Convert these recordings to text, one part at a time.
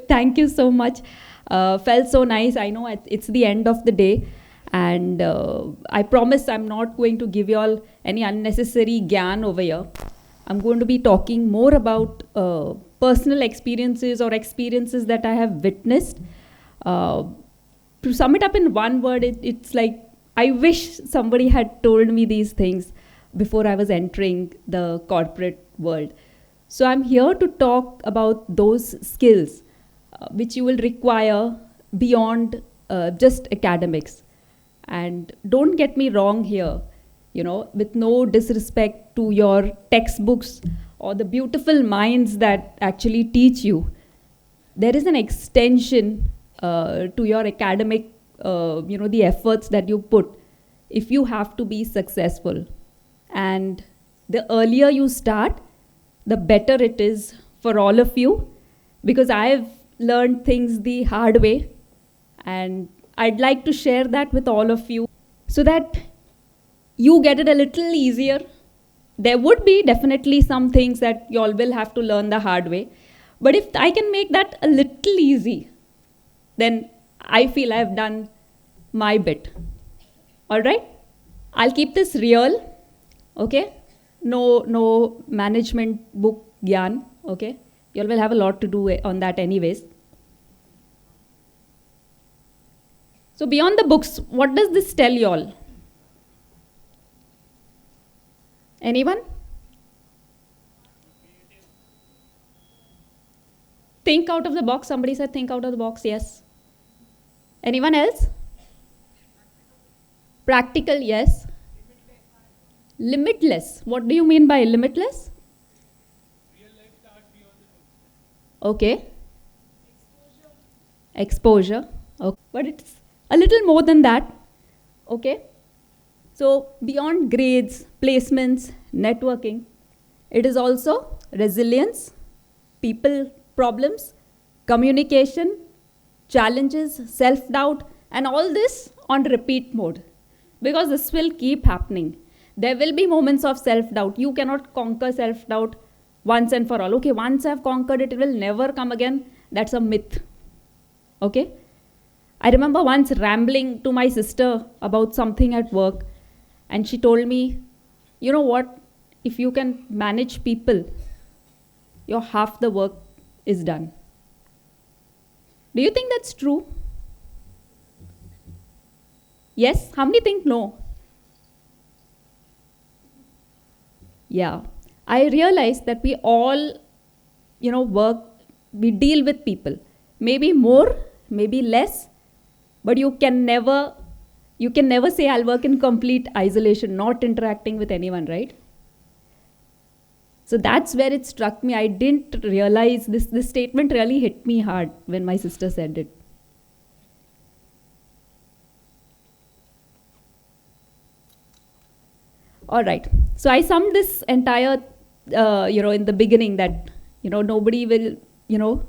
Thank you so much. Felt so nice. I know it's the end of the day. And I promise I'm not going to give you all any unnecessary gyan over here. I'm going to be talking more about personal experiences or experiences that I have witnessed. To sum it up in one word, it's like I wish somebody had told me these things before I was entering the corporate world. So I'm here to talk about those skills which you will require beyond just academics. And don't get me wrong here, with no disrespect to your textbooks or the beautiful minds that actually teach you. There is an extension to your academic, the efforts that you put if you have to be successful. And the earlier you start, the better it is for all of you, because I've learned things the hard way, and I'd like to share that with all of you so that you get it a little easier. There would be definitely some things that you all will have to learn the hard way, but if I can make that a little easy, then I feel I've done my bit. All right? I'll keep this real, okay? No management book gyan, okay? You all will have a lot to do on that anyways. So beyond the books, what does this tell you all? Anyone? Think out of the box. Somebody said think out of the box, yes. Anyone else? Practical, yes. Limitless. What do you mean by limitless? Real life start beyond the books. Okay. Exposure. Okay. But it's a little more than that. Okay. So beyond grades, placements, networking, it is also resilience, people problems, communication, challenges, self-doubt, and all this on repeat mode, because this will keep happening. There will be moments of self-doubt. You cannot conquer self-doubt once and for all. Okay, once I've conquered it, it will never come again. That's a myth. Okay? I remember once rambling to my sister about something at work, and she told me, you know what, if you can manage people, your half the work is done. Do you think that's true? Yes? How many think no? Yeah. I realized that we all, we deal with people. Maybe more, maybe less, but you can never say I'll work in complete isolation, not interacting with anyone, right? So that's where it struck me. I didn't realize this statement really hit me hard when my sister said it. All right. So I summed this entire, in the beginning that, nobody will,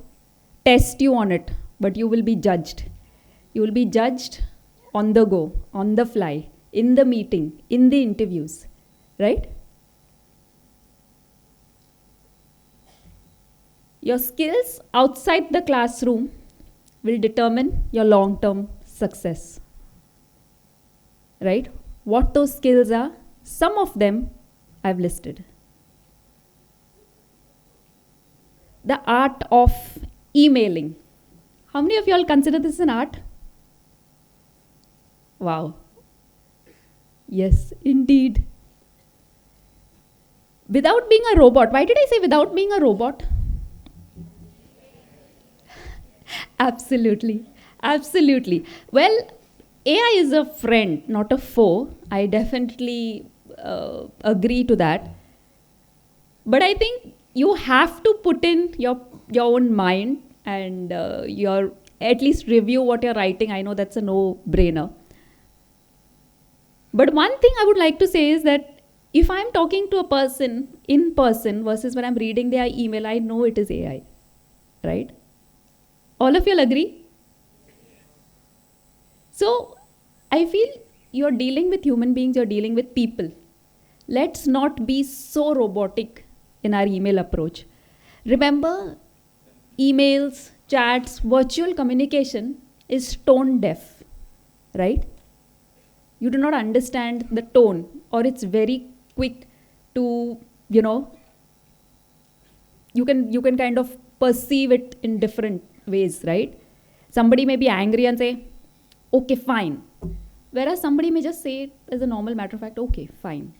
test you on it, but you will be judged. You will be judged on the go, on the fly, in the meeting, in the interviews, right? Your skills outside the classroom will determine your long-term success, right? What those skills are, some of them I've listed. The art of emailing. How many of you all consider this an art? Wow. Yes, indeed. Without being a robot. Why did I say without being a robot? Absolutely. Absolutely. Well, AI is a friend, not a foe. I definitely agree to that. But I think you have to put in your own mind and at least review what you're writing. I know that's a no-brainer. But one thing I would like to say is that if I'm talking to a person in person versus when I'm reading their email, I know it is AI, right? All of you will agree? So I feel you're dealing with human beings, you're dealing with people. Let's not be so robotic in our email approach. Remember, emails, chats, virtual communication is tone deaf, right? You do not understand the tone, or it's very quick to, you know, you can kind of perceive it in different ways, right? Somebody may be angry and say, okay, fine. Whereas somebody may just say it as a normal matter of fact, okay, fine,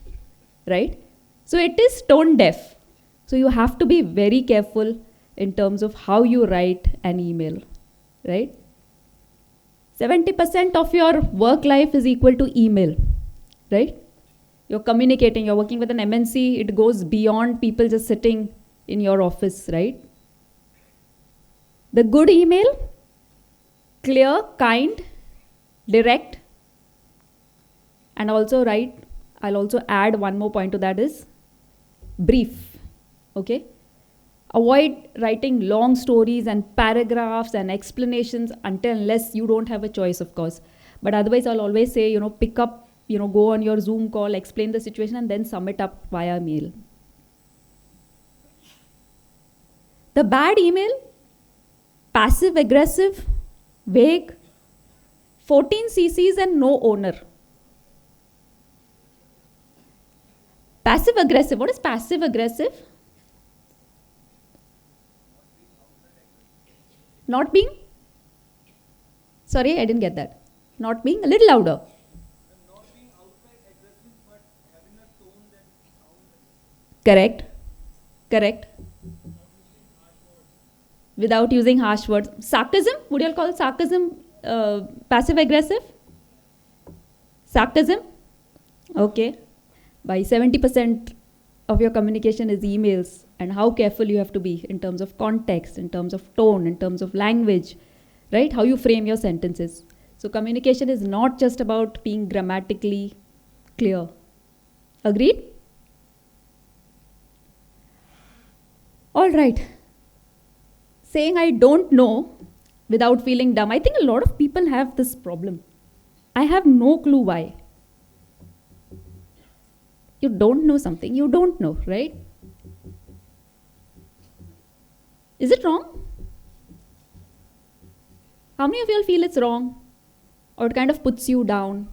right? So it is tone deaf. So you have to be very careful in terms of how you write an email, right? 70% of your work life is equal to email, right? You're communicating, you're working with an MNC, it goes beyond people just sitting in your office, right? The good email, clear, kind, direct, and also write, I'll also add one more point to that is brief, okay? Avoid writing long stories and paragraphs and explanations unless you don't have a choice, of course. But otherwise, I'll always say, pick up, go on your Zoom call, explain the situation, and then sum it up via mail. The bad email, passive aggressive, vague, 14 CCs and no owner. Passive aggressive, what is passive aggressive? Not being? Sorry, I didn't get that. Not being? A little louder. Not being outright aggressive, but having a tone that sounds. Correct. Correct. Without using harsh words. Sarcasm? Would you all call sarcasm passive aggressive? Sarcasm? Okay. By 70% of your communication is emails, and how careful you have to be in terms of context, in terms of tone, in terms of language, right? How you frame your sentences. So communication is not just about being grammatically clear. Agreed? All right. Saying I don't know without feeling dumb. I think a lot of people have this problem. I have no clue why. You don't know something, you don't know, right? Is it wrong? How many of you all feel it's wrong? Or it kind of puts you down?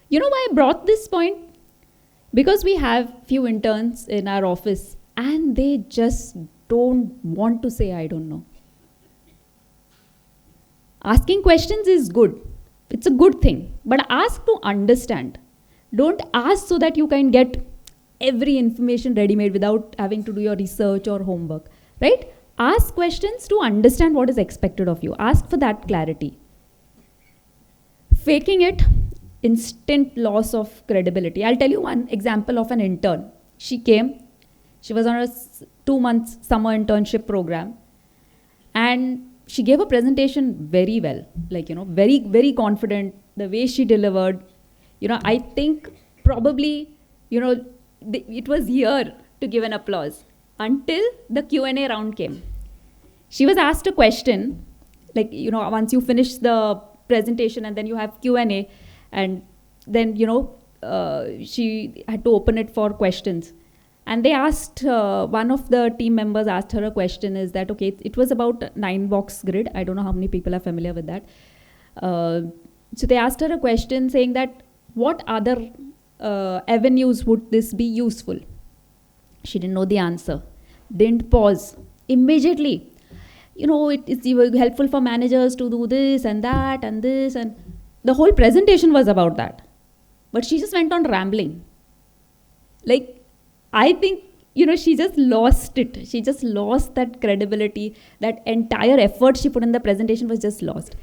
You know why I brought this point? Because we have few interns in our office and they just don't want to say I don't know. Asking questions is good. It's a good thing. But ask to understand. Don't ask so that you can get every information ready-made without having to do your research or homework. Right? Ask questions to understand what is expected of you. Ask for that clarity. Faking it, instant loss of credibility. I'll tell you one example of an intern. She came. She was on a 2-month summer internship program. And she gave a presentation very well, like, very, very confident, the way she delivered. I think probably, it was here to give an applause until the Q&A round came. She was asked a question, like, once you finish the presentation and then you have Q&A, and then, she had to open it for questions. And they asked, one of the team members asked her a question is that, okay, it was about 9-box grid. I don't know how many people are familiar with that. So they asked her a question saying that, what other avenues would this be useful? She didn't know the answer. Didn't pause. Immediately, it's helpful for managers to do this and that and this. And the whole presentation was about that. But she just went on rambling. Like, I think, she just lost it. She just lost that credibility. That entire effort she put in the presentation was just lost.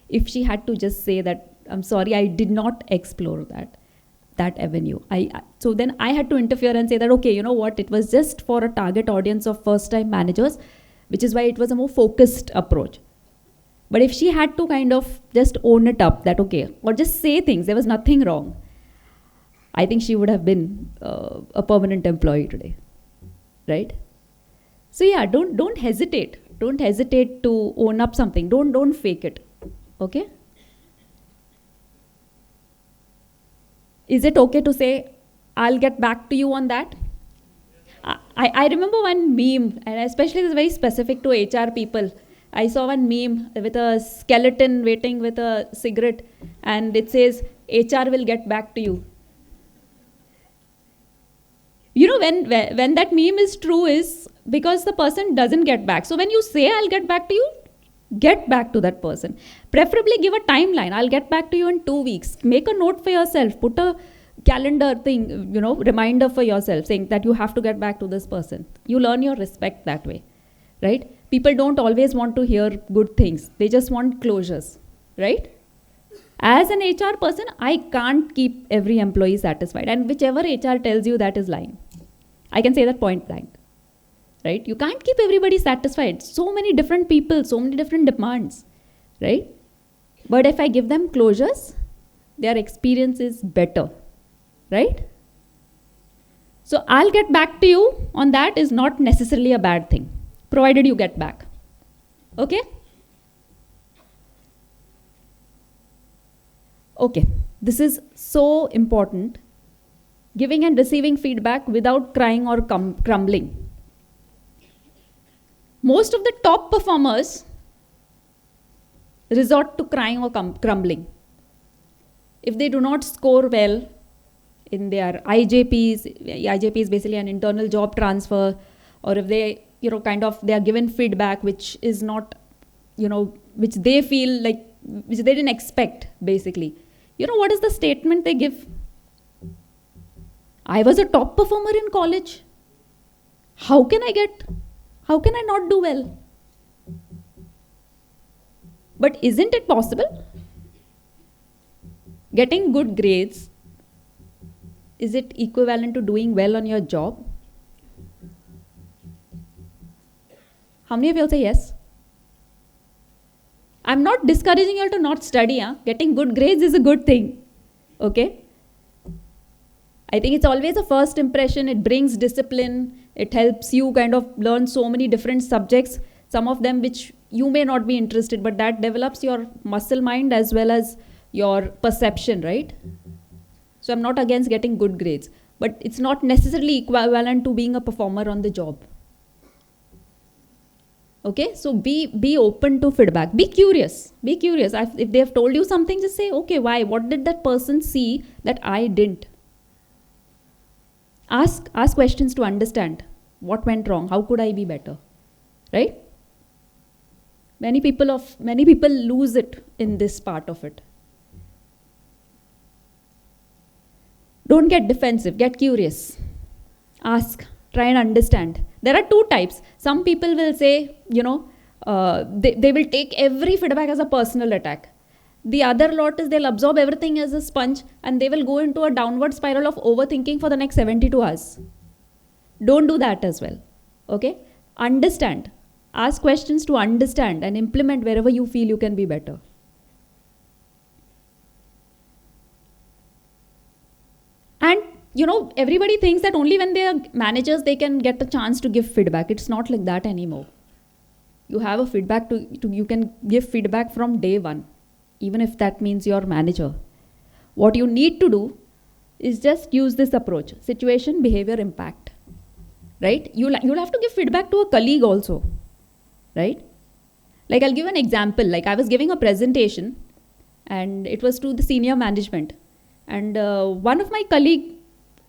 If she had to just say that, I'm sorry, I did not explore that avenue. So then I had to interfere and say that, okay, you know what, it was just for a target audience of first-time managers, which is why it was a more focused approach. But if she had to kind of just own it up, that okay, or just say things, there was nothing wrong, I think she would have been a permanent employee today, right? So yeah, don't hesitate. Don't hesitate to own up something. Don't fake it, okay? Is it okay to say, I'll get back to you on that? I remember one meme, and especially this is very specific to HR people. I saw one meme with a skeleton waiting with a cigarette, and it says, HR will get back to you. You know, when that meme is true is because the person doesn't get back. So when you say, I'll get back to you, get back to that person. Preferably give a timeline. I'll get back to you in 2 weeks. Make a note for yourself. Put a calendar thing, reminder for yourself saying that you have to get back to this person. You learn your respect that way, right? People don't always want to hear good things. They just want closures, right? As an HR person, I can't keep every employee satisfied. And whichever HR tells you, that is lying. I can say that point blank, right? You can't keep everybody satisfied. So many different people, so many different demands, right? But if I give them closures, their experience is better, right? So I'll get back to you on that is not necessarily a bad thing, provided you get back. Okay? Okay, this is so important. Giving and receiving feedback without crying or crumbling. Most of the top performers resort to crying or crumbling. If they do not score well in their IJP is basically an internal job transfer, or if they, they are given feedback which is not, which they feel like, which they didn't expect, basically. What is the statement they give? I was a top performer in college. How can I not do well? But isn't it possible? Getting good grades, is it equivalent to doing well on your job? How many of you will say yes? I'm not discouraging you all to not study. Getting good grades is a good thing. Okay? I think it's always a first impression. It brings discipline. It helps you kind of learn so many different subjects, some of them which you may not be interested, but that develops your muscle mind as well as your perception, right? So I'm not against getting good grades, but it's not necessarily equivalent to being a performer on the job. Okay, so be open to feedback. Be curious. Be curious. If they have told you something, just say, okay, why? What did that person see that I didn't? Ask questions to understand what went wrong. How could I be better? Right? Many people lose it in this part of it. Don't get defensive. Get curious. Ask. Try and understand. There are two types. Some people will say, they will take every feedback as a personal attack. The other lot is they'll absorb everything as a sponge and they will go into a downward spiral of overthinking for the next 72 hours. Don't do that as well. Okay? Understand. Ask questions to understand and implement wherever you feel you can be better. And everybody thinks that only when they are managers they can get a chance to give feedback. It's not like that anymore. You have a feedback you can give feedback from day one, even if that means your manager. What you need to do is just use this approach: situation, behavior, impact. Right? You'll have to give feedback to a colleague also. Right? Like I'll give an example. Like I was giving a presentation and it was to the senior management, and one of my colleagues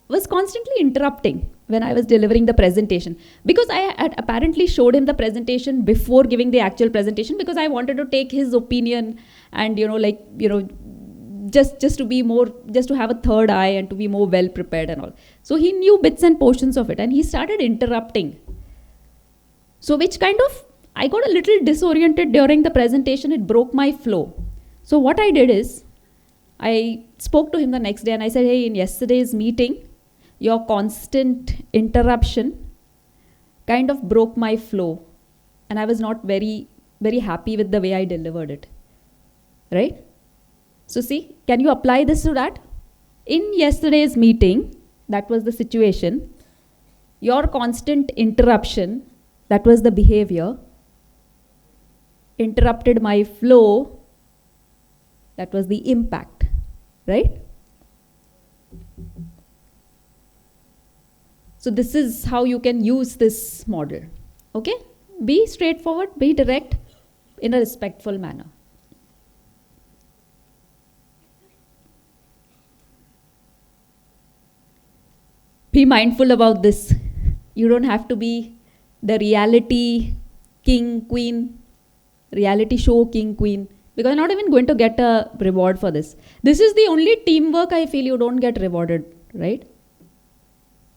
was constantly interrupting when I was delivering the presentation, because I had apparently showed him the presentation before giving the actual presentation, because I wanted to take his opinion and just to have a third eye and to be more well prepared and all. So he knew bits and portions of it and he started interrupting. So which kind of, I got a little disoriented during the presentation. It broke my flow. So what I did is I spoke to him the next day and I said, hey, in yesterday's meeting, your constant interruption kind of broke my flow and I was not very, very happy with the way I delivered it. Right? So see, can you apply this to that? In yesterday's meeting, that was the situation. Your constant interruption, that was the behavior, interrupted my flow, that was the impact. Right? So this is how you can use this model. Okay? Be straightforward, be direct in a respectful manner. Be mindful about this. You don't have to be the reality king, queen, reality show king, queen, because you're not even going to get a reward for this. This is the only teamwork I feel you don't get rewarded, right?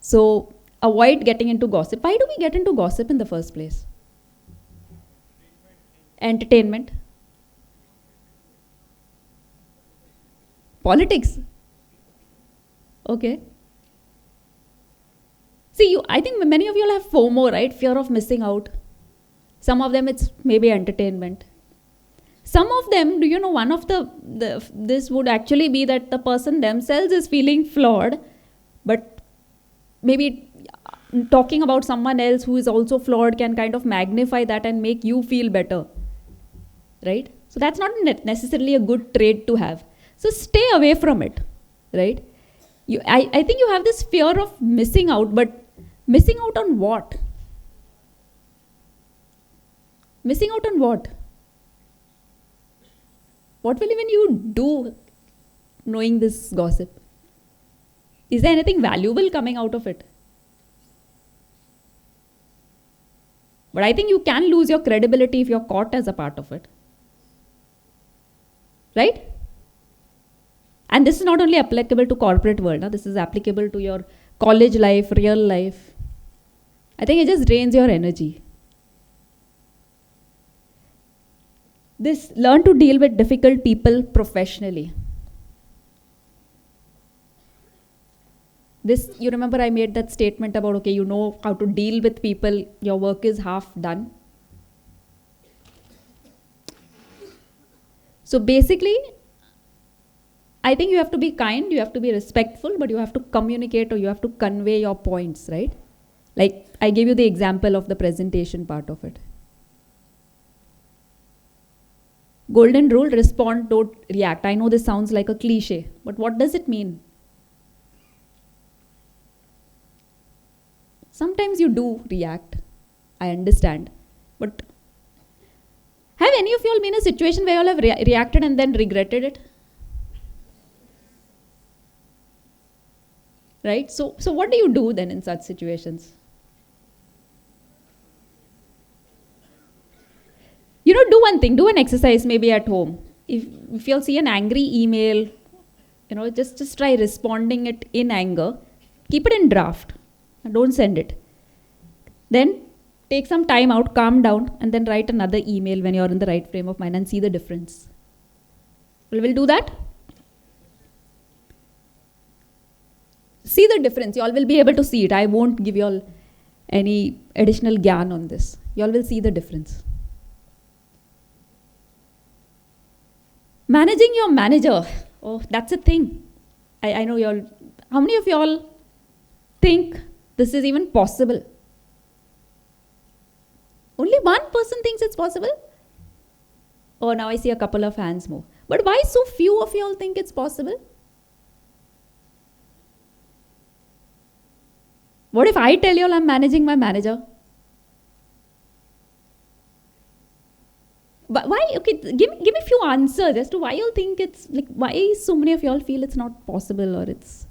So avoid getting into gossip. Why do we get into gossip in the first place? Entertainment. Politics. Okay. See, I think many of you all have FOMO, right? Fear of missing out. Some of them it's maybe entertainment. Some of them, do you know, one of this would actually be that the person themselves is feeling flawed, but maybe talking about someone else who is also flawed can kind of magnify that and make you feel better, right? So that's not necessarily a good trait to have. So stay away from it, right? I think you have this fear of missing out, but missing out on what? Missing out on what? What will even you do knowing this gossip? Is there anything valuable coming out of it? But I think you can lose your credibility if you're caught as a part of it. Right? And this is not only applicable to corporate world, this is applicable to your college life, real life. I think it just drains your energy. Learn to deal with difficult people professionally. You remember I made that statement about, okay, you know how to deal with people, your work is half done. So basically, I think you have to be kind, you have to be respectful, but you have to communicate or you have to convey your points, right? Like I gave you the example of the presentation part of it. Golden rule, respond, don't react. I know this sounds like a cliche, but what does it mean? Sometimes you do react, I understand, but have any of you all been in a situation where you all have reacted and then regretted it? Right? So what do you do then in such situations? You know, do one thing, do an exercise maybe at home. If you'll see an angry email, you know, just try responding it in anger. Keep it in draft. Don't send it. Then take some time out, calm down, and then write another email when you're in the right frame of mind and see the difference. We'll do that? See the difference. You all will be able to see it. I won't give you all any additional gyan on this. You all will see the difference. Managing your manager. Oh, that's a thing. I know you all. How many of you all think this is even possible? Only one person thinks it's possible? Oh, now I see a couple of hands more. But why so few of you all think it's possible? What if I tell you all I'm managing my manager? But why? Okay, give me a few answers as to why you think it's like, why so many of you all feel it's not possible or it's.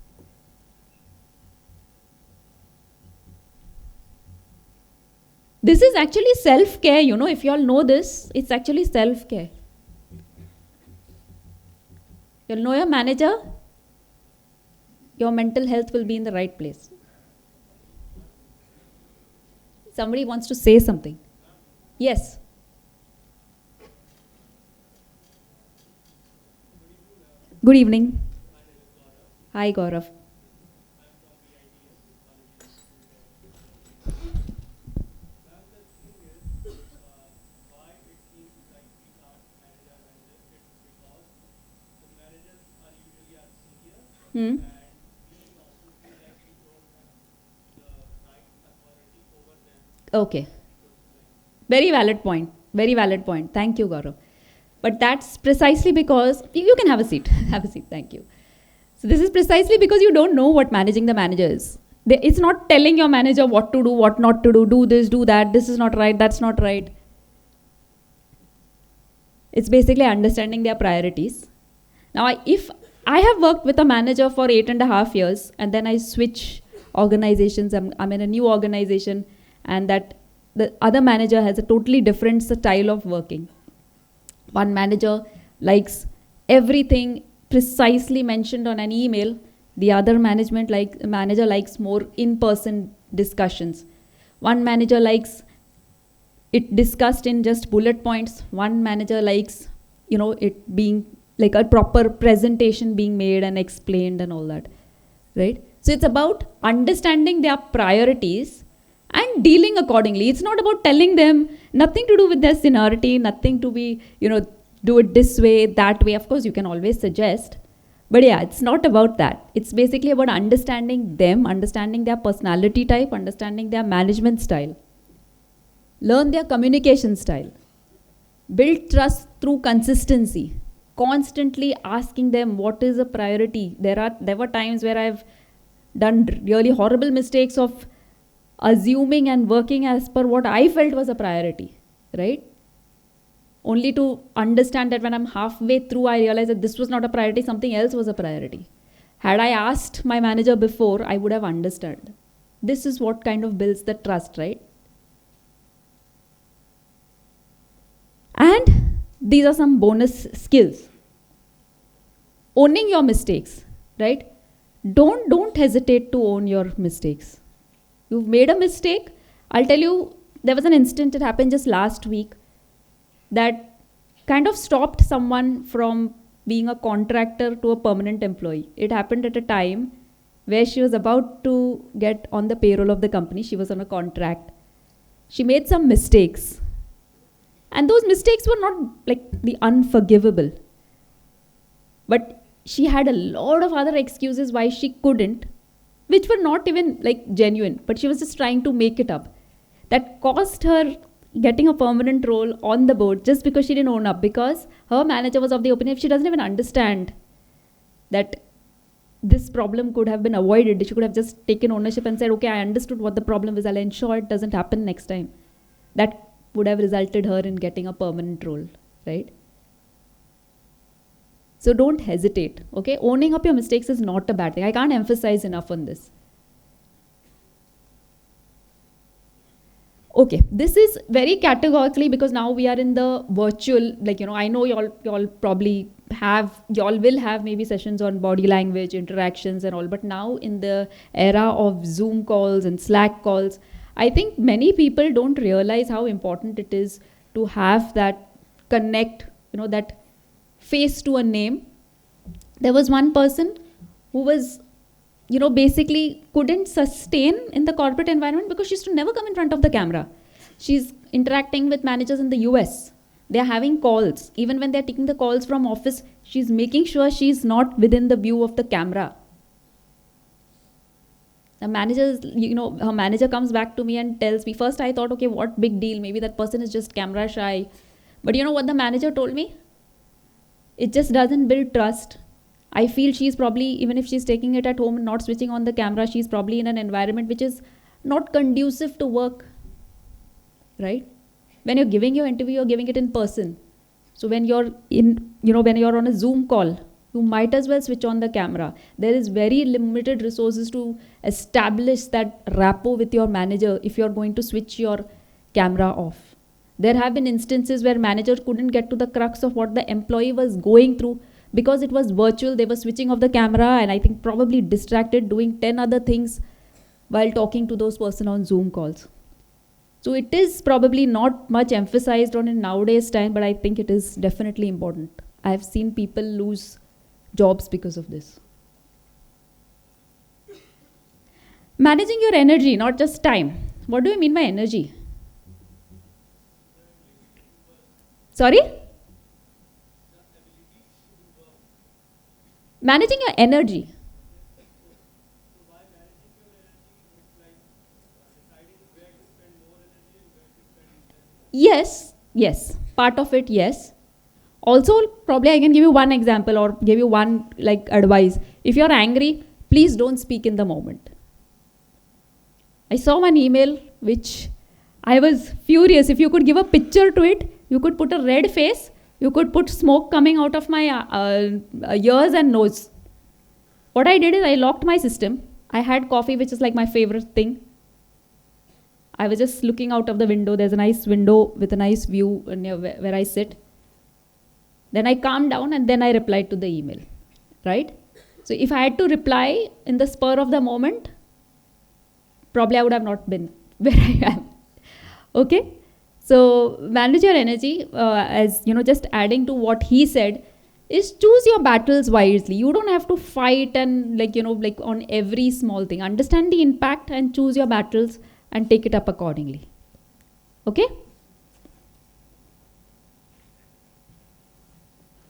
This is actually self-care, you know, if you all know this, it's actually self-care. You'll know your manager, your mental health will be in the right place. Somebody wants to say something. Yes. Good evening. Hi, Gaurav. Okay. Very valid point. Very valid point. Thank you, Gaurav. But that's precisely because, you can have a seat. Have a seat, thank you. So this is precisely because you don't know what managing the manager is. It's not telling your manager what to do, what not to do this, do that, this is not right, that's not right. It's basically understanding their priorities. Now, if I have worked with a manager for 8.5 years, and then I switch organizations, I'm in a new organization, and that the other manager has a totally different style of working. One manager likes everything precisely mentioned on an email. The other manager likes more in-person discussions. One manager likes it discussed in just bullet points. One manager likes, it being like a proper presentation being made and explained and all that, right? So it's about understanding their priorities and dealing accordingly. It's not about telling them, nothing to do with their seniority, nothing to be, do it this way, that way. Of course, you can always suggest. But yeah, it's not about that. It's basically about understanding them, understanding their personality type, understanding their management style. Learn their communication style. Build trust through consistency. Constantly asking them what is a priority. There were times where I've done really horrible mistakes of assuming and working as per what I felt was a priority, right? Only to understand that when I'm halfway through, I realized that this was not a priority, something else was a priority. Had I asked my manager before, I would have understood. This is what kind of builds the trust, right? And these are some bonus skills. Owning your mistakes, right? Don't hesitate to own your mistakes. You've made a mistake. I'll tell you, there was an incident, it happened just last week, that kind of stopped someone from being a contractor to a permanent employee. It happened at a time where she was about to get on the payroll of the company. She was on a contract. She made some mistakes. And those mistakes were not like the unforgivable. But she had a lot of other excuses why she couldn't, which were not even like genuine, but she was just trying to make it up. That cost her getting a permanent role on the board just because she didn't own up, because her manager was of the opinion if she doesn't even understand that this problem could have been avoided, she could have just taken ownership and said, okay, I understood what the problem is, I'll ensure it doesn't happen next time. That would have resulted her in getting a permanent role, right? So don't hesitate, okay? Owning up your mistakes is not a bad thing. I can't emphasize enough on this. Okay, this is very categorically because now we are in the virtual, I know y'all probably y'all will have maybe sessions on body language, interactions and all, but now in the era of Zoom calls and Slack calls, I think many people don't realize how important it is to have that connect, that face to a name. There was one person who was, basically couldn't sustain in the corporate environment because she used to never come in front of the camera. She's interacting with managers in the US. They're having calls. Even when they're taking the calls from office, she's making sure she's not within the view of the camera. The manager, her manager comes back to me and tells me, first I thought, okay, what big deal? Maybe that person is just camera shy. But you know what the manager told me? It just doesn't build trust. I feel she's probably, even if she's taking it at home and not switching on the camera, she's probably in an environment which is not conducive to work, right? When you're giving your interview, you're giving it in person. So when you're when you're on a Zoom call, you might as well switch on the camera. There is very limited resources to establish that rapport with your manager if you're going to switch your camera off. There have been instances where managers couldn't get to the crux of what the employee was going through because it was virtual. They were switching off the camera and I think probably distracted doing 10 other things while talking to those person on Zoom calls. So it is probably not much emphasized on in nowadays time, but I think it is definitely important. I have seen people lose jobs because of this. Managing your energy, not just time. What do you mean by energy? Sorry? Managing your energy. Yes, part of it, yes. Also, probably I can give you one example or give you one advice. If you're angry, please don't speak in the moment. I saw one email which I was furious. If you could give a picture to it, you could put a red face, you could put smoke coming out of my ears and nose. What I did is I locked my system. I had coffee, which is like my favorite thing. I was just looking out of the window. There's a nice window with a nice view near where I sit. Then I calmed down and then I replied to the email, right? So if I had to reply in the spur of the moment, probably I would have not been where I am. Okay? So manage your energy, as you know, just adding to what he said, is choose your battles wisely. You don't have to fight and like on every small thing. Understand the impact and choose your battles and take it up accordingly. Okay?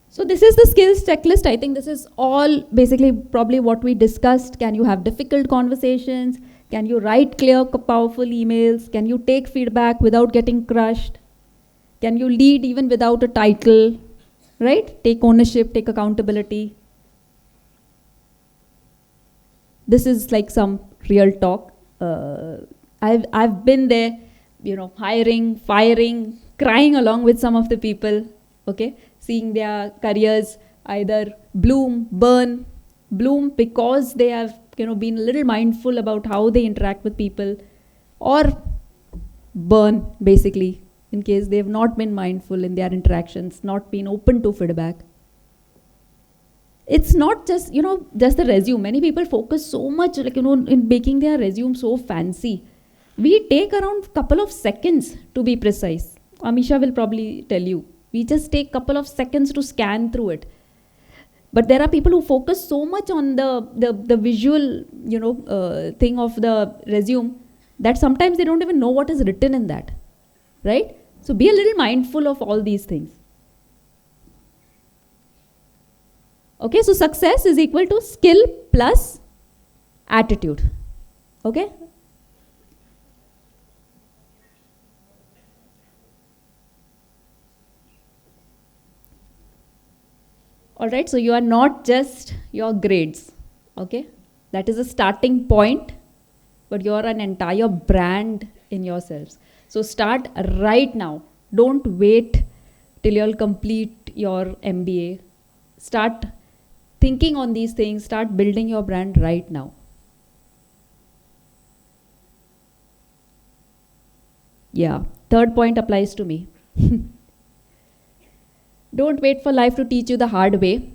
So this is the skills checklist. I think this is all basically probably what we discussed. Can you have difficult conversations? Can you write clear, powerful emails? Can you take feedback without getting crushed? Can you lead even without a title? Right? Take ownership, take accountability. This is like some real talk. I've been there, hiring, firing, crying along with some of the people, okay? Seeing their careers either bloom, burn, bloom because they have, been a little mindful about how they interact with people, or burn, basically, in case they have not been mindful in their interactions, not been open to feedback. It's not just, just the resume. Many people focus so much, in making their resume so fancy. We take around a couple of seconds to be precise. Amisha will probably tell you. We just take a couple of seconds to scan through it. But there are people who focus so much on the visual, thing of the resume that sometimes they don't even know what is written in that, right? So be a little mindful of all these things. Okay, so success is equal to skill plus attitude. Okay? Alright, so you are not just your grades. Okay? That is a starting point, but you are an entire brand in yourselves. So start right now. Don't wait till you'll complete your MBA. Start thinking on these things. Start building your brand right now. Yeah, third point applies to me. Don't wait for life to teach you the hard way.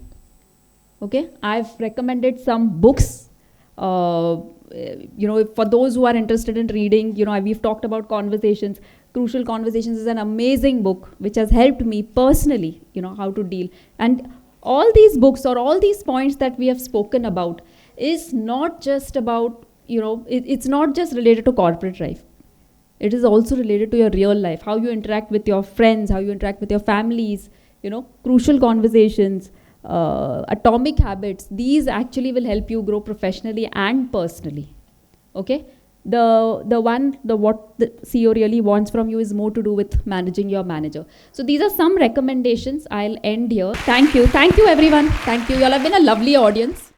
Okay, I've recommended some books. For those who are interested in reading, we've talked about Conversations. Crucial Conversations is an amazing book which has helped me personally, how to deal. And all these books or all these points that we have spoken about is not just about, it's not just related to corporate life. It is also related to your real life, how you interact with your friends, how you interact with your families, Crucial Conversations, Atomic Habits. These actually will help you grow professionally and personally. Okay? What the CEO really wants from you is more to do with managing your manager. So these are some recommendations. I'll end here. Thank you. Thank you, everyone. Thank you. You all have been a lovely audience.